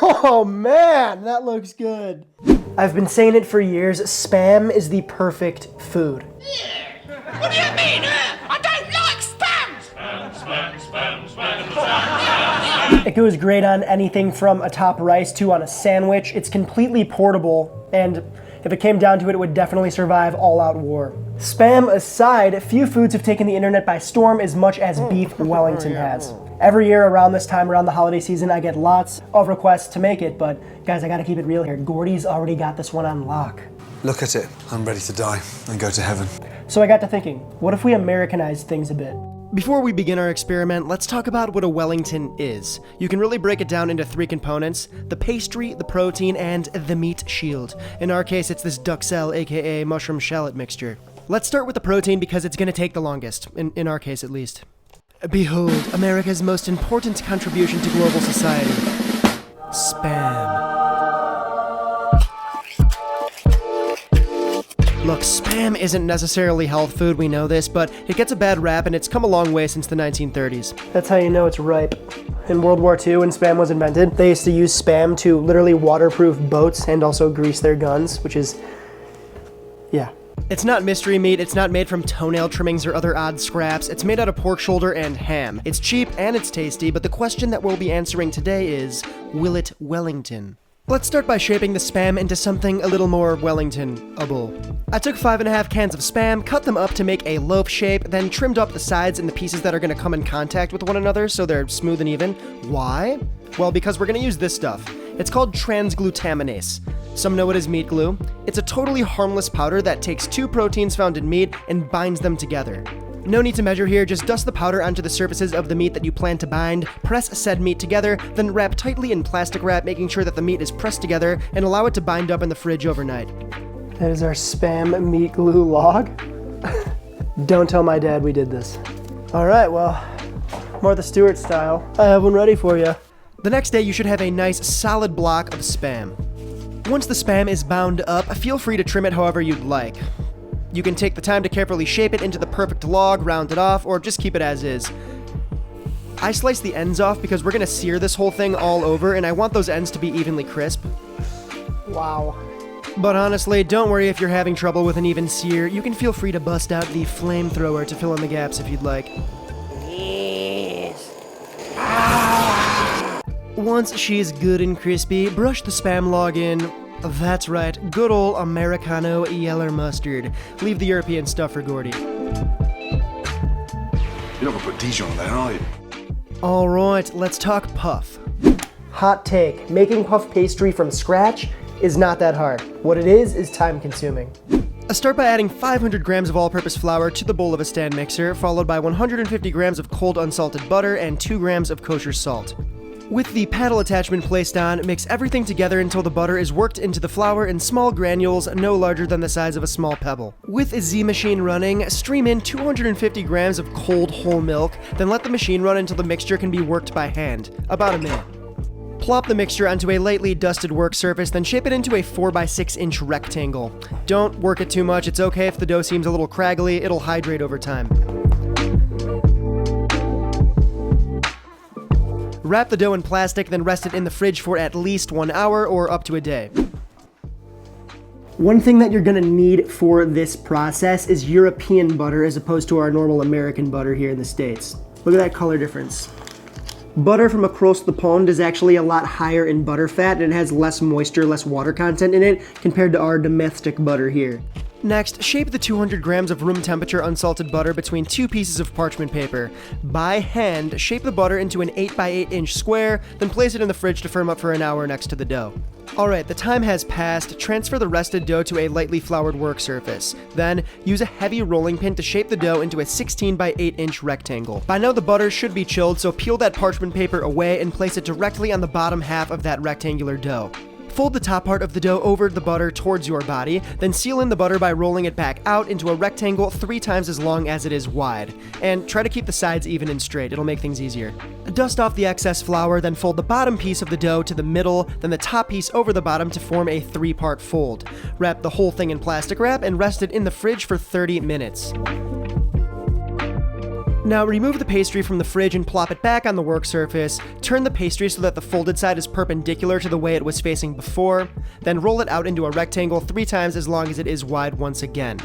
Oh man, that looks good. I've been saying it for years, Spam is the perfect food. What do you mean? I don't like spam! Spam. It goes great on anything from atop rice to on a sandwich. It's completely portable, and if it came down to it, it would definitely survive all-out war. Spam aside, few foods have taken the internet by storm as much as beef Wellington has. Every year around this time, around the holiday season, I get lots of requests to make it, but guys, I gotta keep it real here. Gordy's already got this one on lock. Look at it. I'm ready to die and go to heaven. So I got to thinking, what if we Americanize things a bit? Before we begin our experiment, let's talk about what a Wellington is. You can really break it down into 3 components: the pastry, the protein, and the meat shield. In our case, it's this Duxelle, aka mushroom shallot mixture. Let's start with the protein because it's gonna take the longest, in our case at least. Behold, America's most important contribution to global society. Spam. Look, Spam isn't necessarily health food, we know this, but it gets a bad rap and it's come a long way since the 1930s. That's how you know it's ripe. In World War II, when Spam was invented, they used to use Spam to literally waterproof boats and also grease their guns, which is, yeah. It's not mystery meat, it's not made from toenail trimmings or other odd scraps, it's made out of pork shoulder and ham. It's cheap and it's tasty, but the question that we'll be answering today is, will it Wellington? Let's start by shaping the Spam into something a little more Wellington-able. I took 5.5 cans of Spam, cut them up to make a loaf shape, then trimmed up the sides and the pieces that are going to come in contact with one another so they're smooth and even. Why? Well, because we're going to use this stuff. It's called transglutaminase. Some know it as meat glue. It's a totally harmless powder that takes 2 proteins found in meat and binds them together. No need to measure here, just dust the powder onto the surfaces of the meat that you plan to bind, press said meat together, then wrap tightly in plastic wrap, making sure that the meat is pressed together, and allow it to bind up in the fridge overnight. That is our Spam meat glue log. Don't tell my dad we did this. All right, well, Martha Stewart style. I have one ready for you. The next day, you should have a nice solid block of Spam. Once the Spam is bound up, feel free to trim it however you'd like. You can take the time to carefully shape it into the perfect log, round it off, or just keep it as is. I slice the ends off because we're gonna sear this whole thing all over, and I want those ends to be evenly crisp. Wow. But honestly, don't worry if you're having trouble with an even sear. You can feel free to bust out the flamethrower to fill in the gaps if you'd like. Yes. Once she's good and crispy, brush the Spam log in. That's right, good ol' Americano yeller mustard. Leave the European stuff for Gordy. You're not gonna put Dijon on there, are you? Alright, let's talk puff. Hot take, making puff pastry from scratch is not that hard. What it is time consuming. Start by adding 500 grams of all-purpose flour to the bowl of a stand mixer, followed by 150 grams of cold unsalted butter and 2 grams of kosher salt. With the paddle attachment placed on, mix everything together until the butter is worked into the flour in small granules no larger than the size of a small pebble. With a Z machine running, stream in 250 grams of cold whole milk, then let the machine run until the mixture can be worked by hand, about a minute. Plop the mixture onto a lightly dusted work surface, then shape it into a 4x6 inch rectangle. Don't work it too much, it's okay if the dough seems a little craggly, it'll hydrate over time. Wrap the dough in plastic, then rest it in the fridge for at least 1 hour or up to a day. One thing that you're gonna need for this process is European butter as opposed to our normal American butter here in the States. Look at that color difference. Butter from across the pond is actually a lot higher in butter fat and it has less moisture, less water content in it compared to our domestic butter here. Next, shape the 200 grams of room temperature unsalted butter between 2 pieces of parchment paper. By hand, shape the butter into an 8x8 inch square, then place it in the fridge to firm up for an hour next to the dough. Alright, the time has passed. Transfer the rested dough to a lightly floured work surface. Then, use a heavy rolling pin to shape the dough into a 16x8 inch rectangle. By now the butter should be chilled, so peel that parchment paper away and place it directly on the bottom half of that rectangular dough. Fold the top part of the dough over the butter towards your body, then seal in the butter by rolling it back out into a rectangle 3 times as long as it is wide. And try to keep the sides even and straight, it'll make things easier. Dust off the excess flour, then fold the bottom piece of the dough to the middle, then the top piece over the bottom to form a 3-part fold. Wrap the whole thing in plastic wrap and rest it in the fridge for 30 minutes. Now remove the pastry from the fridge and plop it back on the work surface. Turn the pastry so that the folded side is perpendicular to the way it was facing before. Then roll it out into a rectangle 3 times as long as it is wide once again.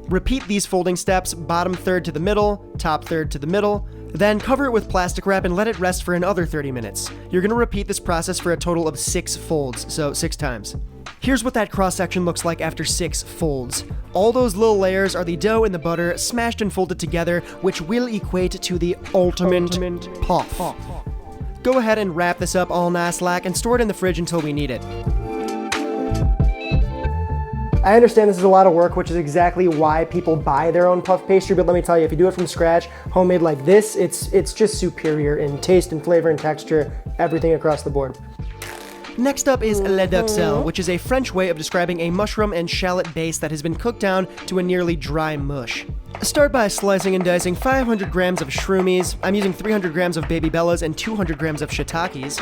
Repeat these folding steps, bottom third to the middle, top third to the middle, then cover it with plastic wrap and let it rest for another 30 minutes. You're going to repeat this process for a total of 6 folds, so 6 times. Here's what that cross-section looks like after 6 folds. All those little layers are the dough and the butter smashed and folded together, which will equate to the ultimate puff. Go ahead and wrap this up all nice like and store it in the fridge until we need it. I understand this is a lot of work, which is exactly why people buy their own puff pastry, but let me tell you, if you do it from scratch, homemade like this, it's just superior in taste and flavor and texture, everything across the board. Next up is le Duxelle, which is a French way of describing a mushroom and shallot base that has been cooked down to a nearly dry mush. Start by slicing and dicing 500 grams of shroomies. I'm using 300 grams of baby bellas and 200 grams of shiitakes.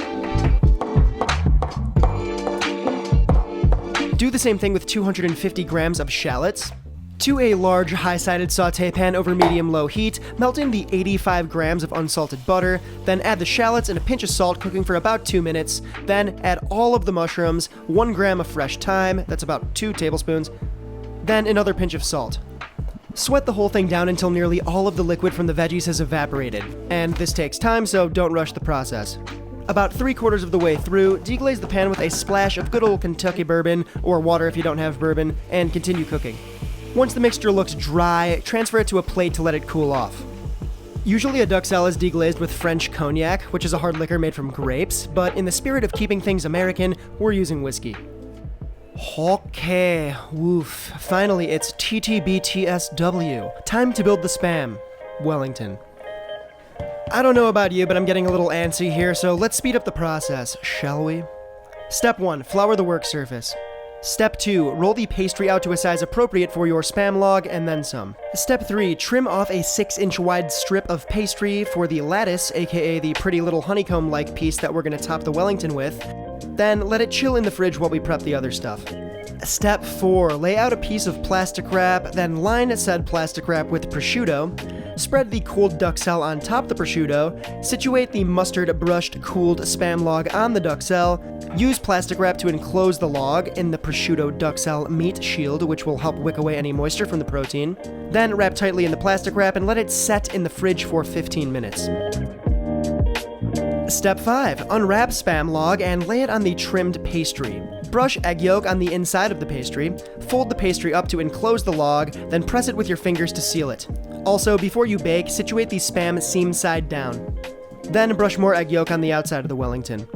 Do the same thing with 250 grams of shallots. To a large high-sided sauté pan over medium-low heat, melt in the 85 grams of unsalted butter, then add the shallots and a pinch of salt, cooking for about 2 minutes. Then add all of the mushrooms, 1 gram of fresh thyme, that's about 2 tablespoons, then another pinch of salt. Sweat the whole thing down until nearly all of the liquid from the veggies has evaporated. And this takes time, so don't rush the process. About 3/4 of the way through, deglaze the pan with a splash of good old Kentucky bourbon, or water if you don't have bourbon, and continue cooking. Once the mixture looks dry, transfer it to a plate to let it cool off. Usually a Duxelle is deglazed with French cognac, which is a hard liquor made from grapes, but in the spirit of keeping things American, we're using whiskey. Okay, woof. Finally, it's TTBTSW. Time to build the Spam. Wellington. I don't know about you, but I'm getting a little antsy here, so let's speed up the process, shall we? Step 1, flour the work surface. Step 2, roll the pastry out to a size appropriate for your Spam log, and then some. Step 3, trim off a 6-inch wide strip of pastry for the lattice, aka the pretty little honeycomb-like piece that we're going to top the Wellington with. Then let it chill in the fridge while we prep the other stuff. Step 4, lay out a piece of plastic wrap, then line said plastic wrap with prosciutto. Spread the cooled Duxelle on top the prosciutto. Situate the mustard brushed cooled Spam log on the Duxelle. Use plastic wrap to enclose the log in the prosciutto Duxelle meat shield, which will help wick away any moisture from the protein. Then wrap tightly in the plastic wrap and let it set in the fridge for 15 minutes. Step 5. Unwrap Spam log and lay it on the trimmed pastry. Brush egg yolk on the inside of the pastry. Fold the pastry up to enclose the log, then press it with your fingers to seal it. Also, before you bake, situate the Spam seam side down. Then brush more egg yolk on the outside of the Wellington.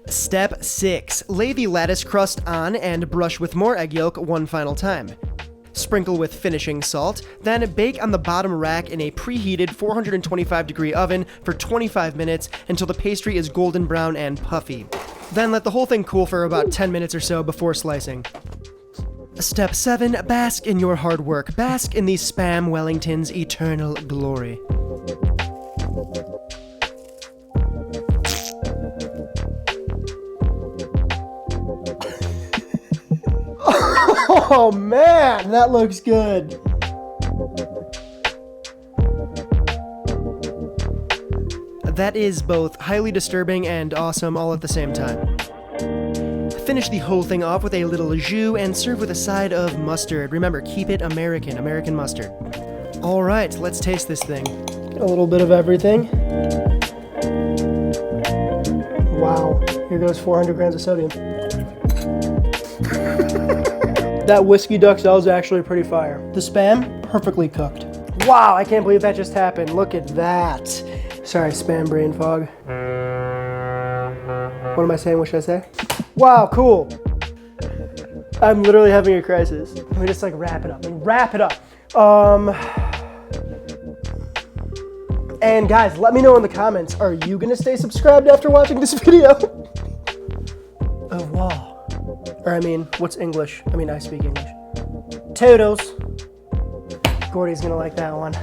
Step 6. Lay the lattice crust on and brush with more egg yolk one final time. Sprinkle with finishing salt, then bake on the bottom rack in a preheated 425-degree oven for 25 minutes until the pastry is golden brown and puffy. Then let the whole thing cool for about 10 minutes or so before slicing. Step 7. Bask in your hard work. Bask in the Spam Wellington's eternal glory. Oh man, that looks good. That is both highly disturbing and awesome all at the same time. Finish the whole thing off with a little jus and serve with a side of mustard. Remember, keep it American, American mustard. All right, let's taste this thing. Get a little bit of everything. Wow, here goes 400 grams of sodium. That whiskey Duxelle is actually pretty fire. The Spam, perfectly cooked. Wow, I can't believe that just happened. Look at that. Sorry, Spam brain fog. What am I saying? What should I say? Wow, cool. I'm literally having a crisis. Let me just wrap it up. And guys, let me know in the comments, are you gonna stay subscribed after watching this video? Oh, wow. Or what's English? I speak English. Toodles. Gordy's gonna like that one.